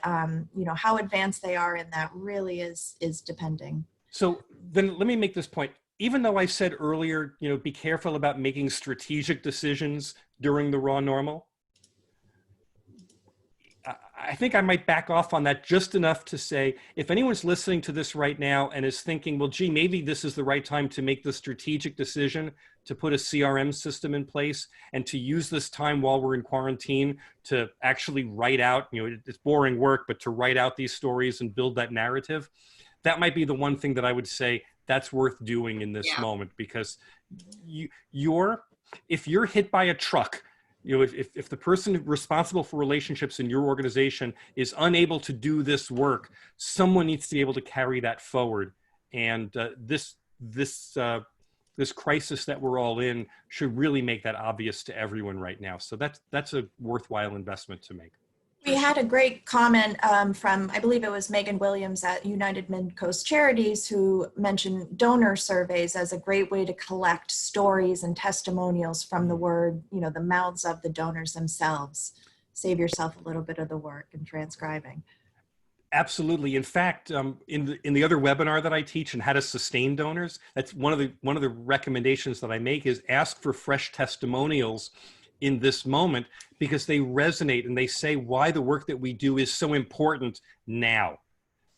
you know, how advanced they are in that really is depending. So then let me make this point. Even though I said earlier, you know, be careful about making strategic decisions during the raw normal, I think I might back off on that just enough to say, if anyone's listening to this right now and is thinking, well, gee, maybe this is the right time to make the strategic decision to put a CRM system in place and to use this time while we're in quarantine to actually write out, it's boring work, but to write out these stories and build that narrative, that might be the one thing that I would say that's worth doing in this moment, because if you're hit by a truck, if the person responsible for relationships in your organization is unable to do this work, someone needs to be able to carry that forward. And this crisis that we're all in should really make that obvious to everyone right now. So that's a worthwhile investment to make. We had a great comment from, I believe it was Megan Williams at United Mid-Coast Charities, who mentioned donor surveys as a great way to collect stories and testimonials from the the mouths of the donors themselves. Save yourself a little bit of the work in transcribing. Absolutely. In fact, in the other webinar that I teach on how to sustain donors, that's one of the recommendations that I make is ask for fresh testimonials in this moment, because they resonate and they say why the work that we do is so important now.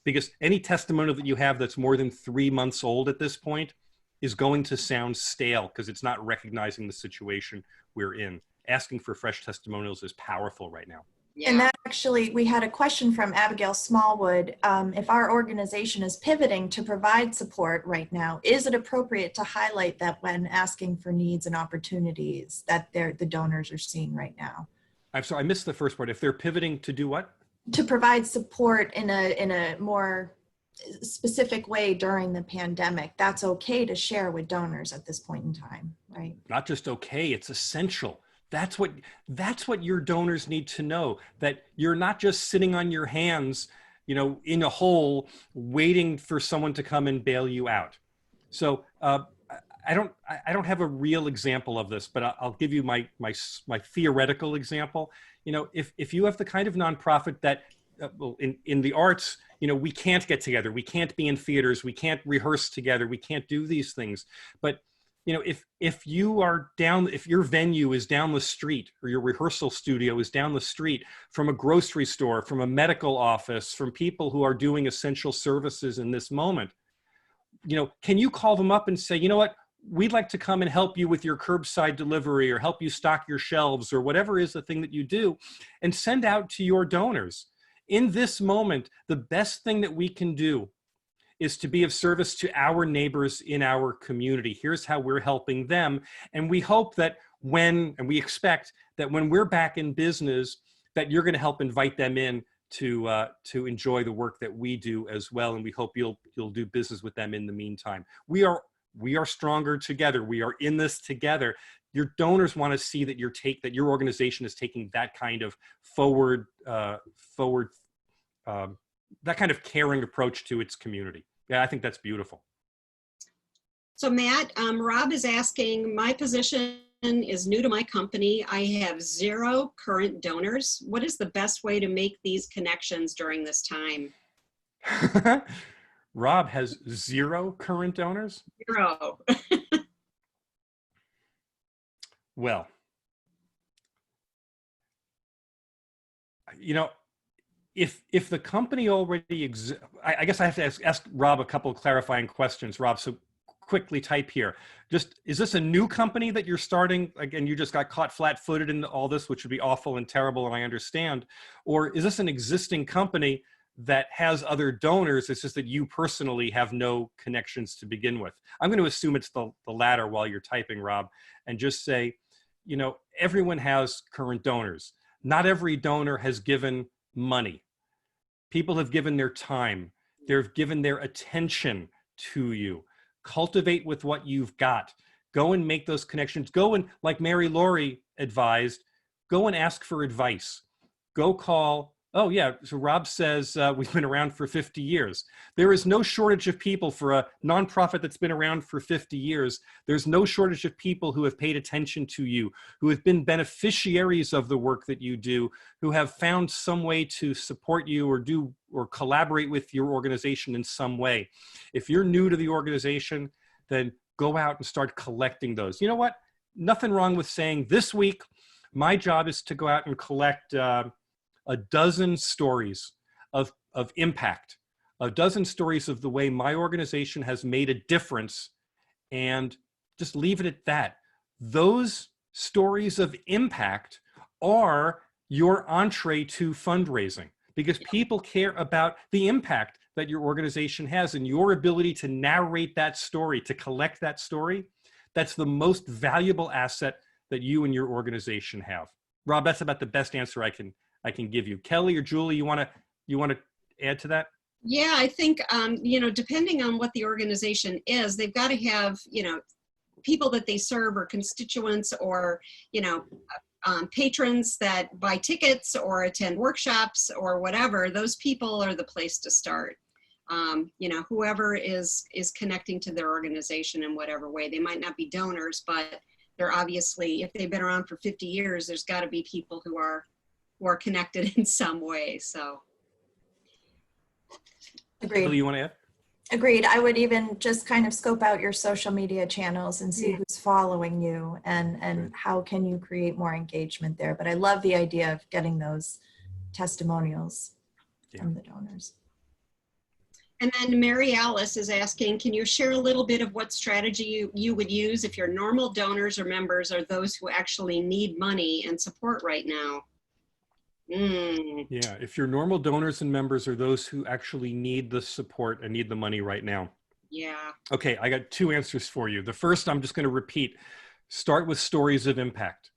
Because any testimonial that you have that's more than 3 months old at this point is going to sound stale because it's not recognizing the situation we're in. Asking for fresh testimonials is powerful right now. Yeah. And that actually, we had a question from Abigail Smallwood. If our organization is pivoting to provide support right now, is it appropriate to highlight that when asking for needs and opportunities that the donors are seeing right now? I'm sorry, I missed the first part. If they're pivoting to do what? To provide support in a more specific way during the pandemic, that's okay to share with donors at this point in time, right? Not just okay, it's essential. That's what your donors need to know, that you're not just sitting on your hands, in a hole waiting for someone to come and bail you out. So I don't have a real example of this, but I'll give you my theoretical example. If you have the kind of nonprofit that in the arts, we can't get together, we can't be in theaters, we can't rehearse together, we can't do these things, but if your venue is down the street, or your rehearsal studio is down the street from a grocery store, from a medical office, from people who are doing essential services in this moment, can you call them up and say, you know what, we'd like to come and help you with your curbside delivery or help you stock your shelves or whatever is the thing that you do, and send out to your donors. In this moment, the best thing that we can do is to be of service to our neighbors in our community. Here's how we're helping them. And we hope that we expect that when we're back in business, that you're going to help invite them in to enjoy the work that we do as well. And we hope you'll do business with them in the meantime. We are stronger together. We are in this together. Your donors want to see that your organization is taking that kind of that kind of caring approach to its community. Yeah, I think that's beautiful. So Matt, Rob is asking, my position is new to my company. I have 0 current donors. What is the best way to make these connections during this time? Rob has 0 current donors? 0. Well, if the company already exists, I guess I have to ask Rob a couple of clarifying questions. Rob, so quickly type here. Is this a new company that you're starting? Again, you just got caught flat-footed in all this, which would be awful and terrible, and I understand. Or is this an existing company that has other donors? It's just that you personally have no connections to begin with. I'm going to assume it's the latter while you're typing, Rob, and just say, everyone has current donors. Not every donor has given money. People have given their time. They've given their attention to you. Cultivate with what you've got. Go and make those connections. Go and, like Mary Laurie advised, go and ask for advice. Go call. Oh yeah, so Rob says we've been around for 50 years. There is no shortage of people for a nonprofit that's been around for 50 years. There's no shortage of people who have paid attention to you, who have been beneficiaries of the work that you do, who have found some way to support you or collaborate with your organization in some way. If you're new to the organization, then go out and start collecting those. You know what? Nothing wrong with saying, this week, my job is to go out and collect a dozen stories of impact, a dozen stories of the way my organization has made a difference, and just leave it at that. Those stories of impact are your entree to fundraising, because people care about the impact that your organization has, and your ability to narrate that story, to collect that story. That's the most valuable asset that you and your organization have. Rob, that's about the best answer I can give you. Kelly or Julie, you want to add to that? Yeah, I think, you know, depending on what the organization is, they've got to have, you know, people that they serve or constituents or, you know, patrons that buy tickets or attend workshops or whatever. Those people are the place to start. You know, whoever is connecting to their organization in whatever way. They might not be donors, but they're obviously, if they've been around for 50 years, there's got to be people who are connected in some way. So. Agreed. Kelly, you want to add? Agreed. I would even just kind of scope out your social media channels and see who's following you and how can you create more engagement there. But I love the idea of getting those testimonials from the donors. And then Mary Alice is asking, can you share a little bit of what strategy you would use if your normal donors or members are those who actually need money and support right now? Yeah, if your normal donors and members are those who actually need the support and need the money right now. Yeah. Okay, I got two answers for you. The first, I'm just going to repeat, start with stories of impact.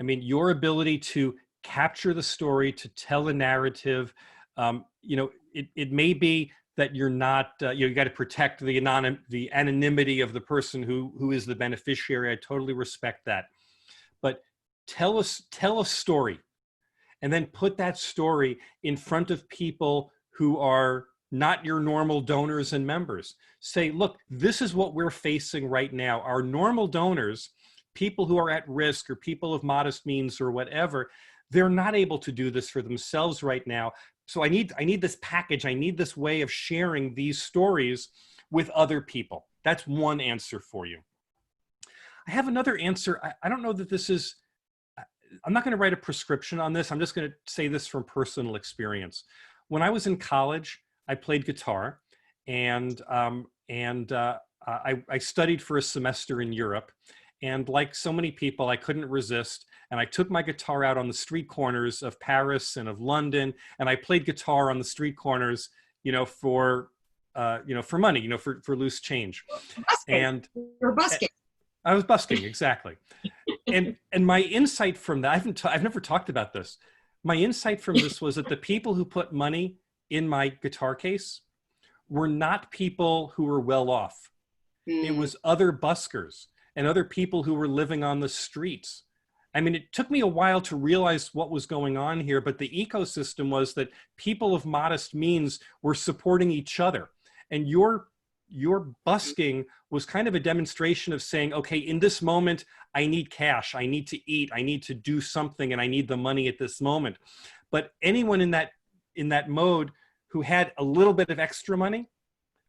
I mean, your ability to capture the story, to tell a narrative, you know, it may be that you're not, you got to protect the anonymity of the person who is the beneficiary. I totally respect that. But tell a story, and then put that story in front of people who are not your normal donors and members. Say, look, this is what we're facing right now. Our normal donors, people who are at risk or people of modest means or whatever, they're not able to do this for themselves right now. So I need this package. I need this way of sharing these stories with other people. That's one answer for you. I have another answer. I don't know that this is, I'm not going to write a prescription on this. I'm just going to say this from personal experience. When I was in college, I played guitar, and I studied for a semester in Europe. And like so many people, I couldn't resist. And I took my guitar out on the street corners of Paris and of London, and I played guitar on the street corners, you know, for money, you know, for loose change. Busking. And you're busking. I was busking, exactly. And my insight from that, I've never talked about this. My insight from this was that the people who put money in my guitar case were not people who were well off. It was other buskers and other people who were living on the streets. I mean, it took me a while to realize what was going on here, but the ecosystem was that people of modest means were supporting each other. And your busking was kind of a demonstration of saying, okay, in this moment, I need cash, I need to eat, I need to do something, and I need the money at this moment. But anyone in that mode who had a little bit of extra money,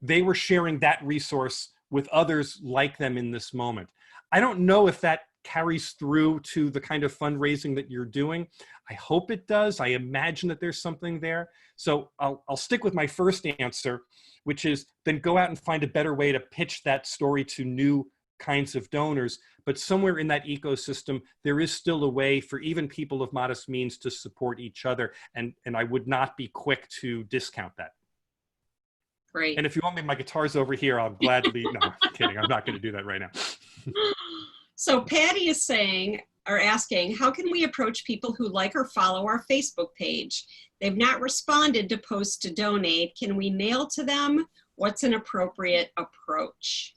they were sharing that resource with others like them in this moment. I don't know if that carries through to the kind of fundraising that you're doing. I hope it does. I imagine that there's something there. So I'll stick with my first answer, which is then go out and find a better way to pitch that story to new kinds of donors. But somewhere in that ecosystem, there is still a way for even people of modest means to support each other. And I would not be quick to discount that. Great. And if you want me, my guitar's over here, I'll gladly, no, I'm kidding. I'm not going to do that right now. So Patty is asking, how can we approach people who like or follow our Facebook page? They've not responded to posts to donate. Can we mail to them? What's an appropriate approach?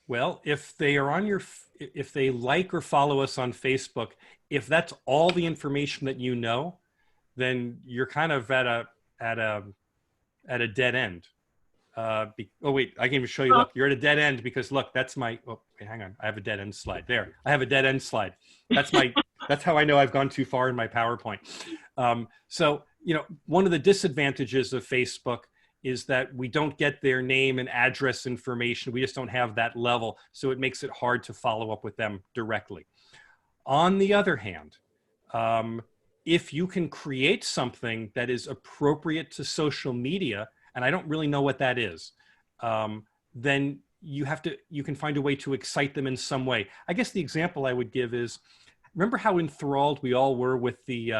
Well, if they are if they like or follow us on Facebook, if that's all the information that you know, then you're kind of at a dead end. Oh wait, I can even show you, look, you're at a dead end because look, that's my, oh wait, hang on. I have a dead end slide there. I have a dead end slide. That's how I know I've gone too far in my PowerPoint. So, you know, one of the disadvantages of Facebook is that we don't get their name and address information. We just don't have that level. So it makes it hard to follow up with them directly. On the other hand, if you can create something that is appropriate to social media, and I don't really know what that is, then you can find a way to excite them in some way. I guess the example I would give is, remember how enthralled we all were with the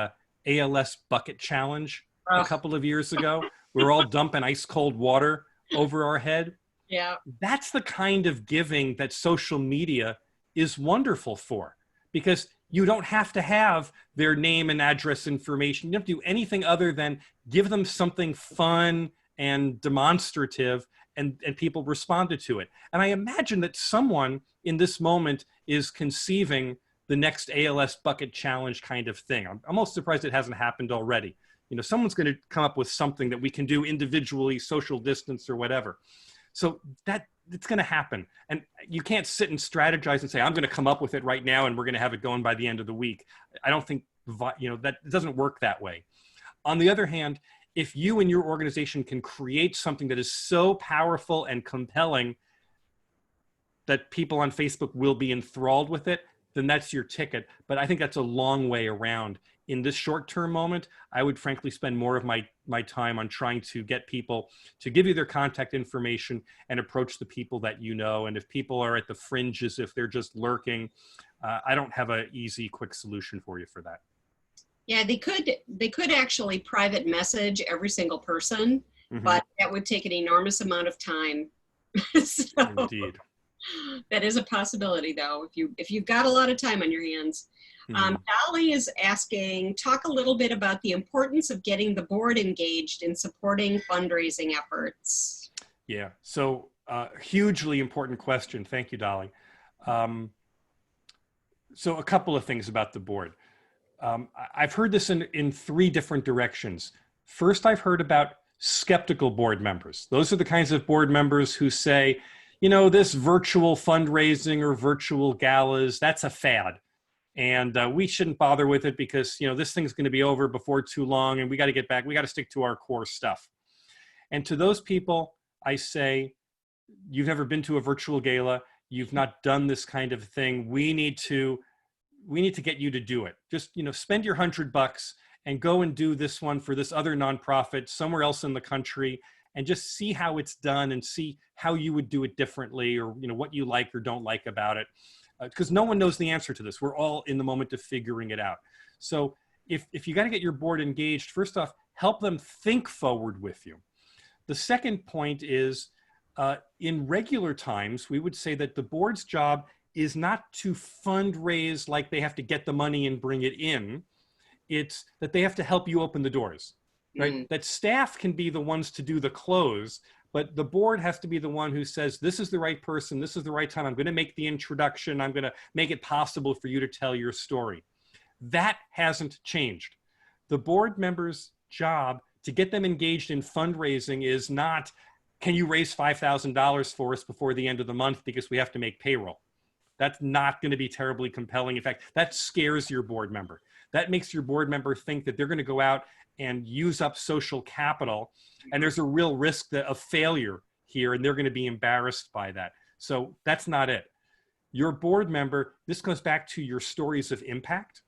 ALS bucket challenge a Oh, couple of years ago? We were all dumping ice cold water over our head. yeah. That's the kind of giving that social media is wonderful for, because you don't have to have their name and address information. You don't have to do anything other than give them something fun and demonstrative, and people responded to it. And I imagine that someone in this moment is conceiving the next ALS bucket challenge kind of thing. I'm almost surprised it hasn't happened already. You know, someone's going to come up with something that we can do individually, social distance or whatever. So that it's going to happen. And you can't sit and strategize and say, I'm going to come up with it right now and we're going to have it going by the end of the week. I don't think, you know, that it doesn't work that way. On the other hand, if you and your organization can create something that is so powerful and compelling that people on Facebook will be enthralled with it, then that's your ticket. But I think that's a long way around. In this short-term moment, I would frankly spend more of my time on trying to get people to give you their contact information and approach the people that you know. And if people are at the fringes, if they're just lurking, I don't have an easy, quick solution for you for that. Yeah, they could actually private message every single person, but that would take an enormous amount of time. So, Indeed. that is a possibility, though, if you've got a lot of time on your hands. Dolly is asking, talk a little bit about the importance of getting the board engaged in supporting fundraising efforts. Yeah, so hugely important question. Thank you, Dolly. So a couple of things about the board. I've heard this in three different directions. First, I've heard about skeptical board members. Those are the kinds of board members who say, you know, this virtual fundraising or virtual galas, that's a fad. And we shouldn't bother with it because, you know, this thing's going to be over before too long and we got to get back. We got to stick to our core stuff. And to those people, I say, you've never been to a virtual gala. You've not done this kind of thing. We need to get you to do it. Just, you know, spend your $100 and go and do this one for this other nonprofit somewhere else in the country and just see how it's done and see how you would do it differently, or, you know, what you like or don't like about it. Because no one knows the answer to this. We're all in the moment of figuring it out. So if you got to get your board engaged, first off, help them think forward with you. The second point is, in regular times, we would say that the board's job is not to fundraise like they have to get the money and bring it in. It's that they have to help you open the doors, right? That staff can be the ones to do the close, but the board has to be the one who says, this is the right person, this is the right time, I'm going to make the introduction, I'm going to make it possible for you to tell your story. That hasn't changed. The board member's job to get them engaged in fundraising is not, can you raise $5,000 for us before the end of the month because we have to make payroll? That's not going to be terribly compelling. In fact, that scares your board member. That makes your board member think that they're going to go out and use up social capital, and there's a real risk of failure here, and they're going to be embarrassed by that. So that's not it. Your board member, this goes back to your stories of impact.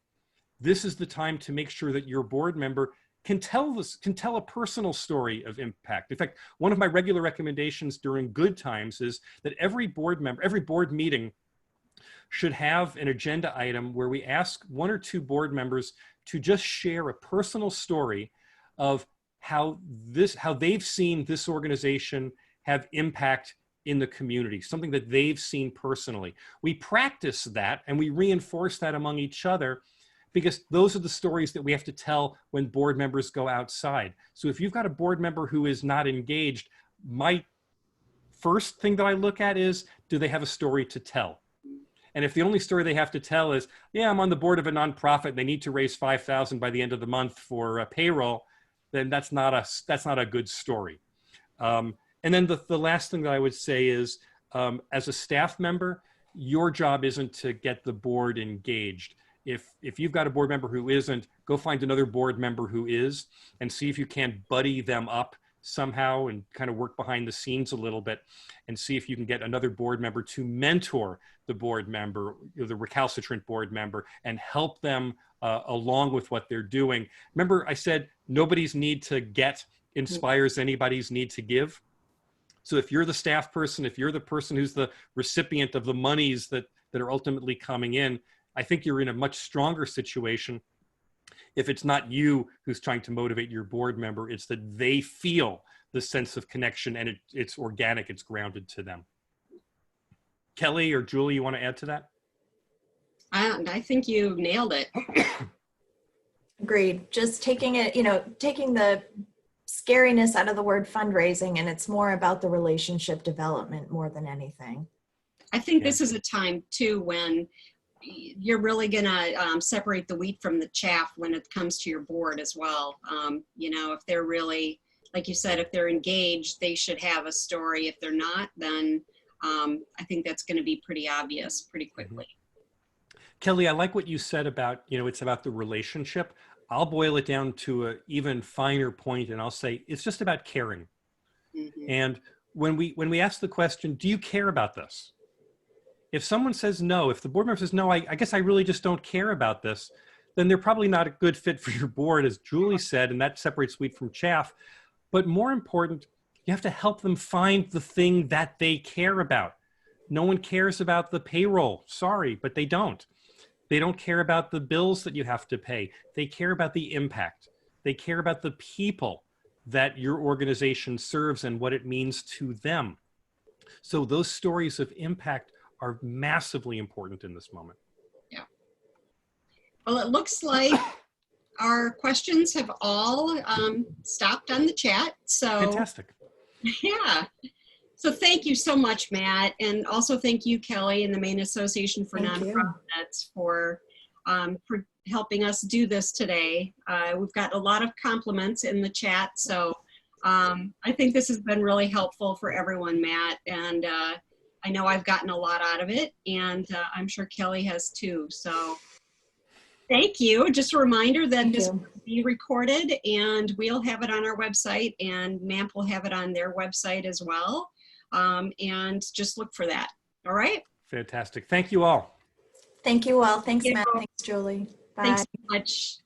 This is the time to make sure that your board member can tell a personal story of impact. In fact, one of my regular recommendations during good times is that every board member, every board meeting should have an agenda item where we ask one or two board members to just share a personal story of how they've seen this organization have impact in the community, something that they've seen personally. We practice that and we reinforce that among each other, because those are the stories that we have to tell when board members go outside. So if you've got a board member who is not engaged, my first thing that I look at is, do they have a story to tell? And if the only story they have to tell is, yeah, I'm on the board of a nonprofit, they need to raise $5,000 by the end of the month for payroll, then that's not a good story. And then the last thing that I would say is, as a staff member, your job isn't to get the board engaged. If you've got a board member who isn't, go find another board member who is, and see if you can't buddy them up somehow and kind of work behind the scenes a little bit and see if you can get another board member to mentor the board member, the recalcitrant board member, and help them along with what they're doing. Remember, I said nobody's need to get inspires anybody's need to give. So if you're the staff person, if you're the person who's the recipient of the monies that are ultimately coming in, I think you're in a much stronger situation if it's not you who's trying to motivate your board member, it's that they feel the sense of connection and it's organic, it's grounded to them. Kelly or Julie, you want to add to that? I think you nailed it. Agreed. Just taking it, taking the scariness out of the word fundraising, and it's more about the relationship development more than anything. I think this is a time too when you're really gonna separate the wheat from the chaff when it comes to your board as well. If they're really, like you said, if they're engaged, they should have a story. If they're not, then I think that's going to be pretty obvious pretty quickly. Kelly, I like what you said about, it's about the relationship. I'll boil it down to an even finer point, and I'll say it's just about caring. And when we ask the question, do you care about this? If someone says no, if the board member says no, I guess I really just don't care about this, then they're probably not a good fit for your board, as Julie said, and that separates wheat from chaff. But more important, you have to help them find the thing that they care about. No one cares about the payroll. Sorry, but they don't. They don't care about the bills that you have to pay. They care about the impact. They care about the people that your organization serves and what it means to them. So those stories of impact are massively important in this moment. Yeah. Well, it looks like our questions have all stopped on the chat. So fantastic. Yeah. So thank you so much, Matt. And also thank you, Kelly, and the Maine Association for Nonprofits for helping us do this today. We've got a lot of compliments in the chat. So I think this has been really helpful for everyone, Matt. And I know I've gotten a lot out of it, and I'm sure Kelly has too. So thank you. Just a reminder that this will be recorded, and we'll have it on our website, and MAMP will have it on their website as well. And just look for that. All right? Fantastic. Thank you all. Thank you all. Thanks, Matt. Thanks, Julie. Bye. Thanks so much.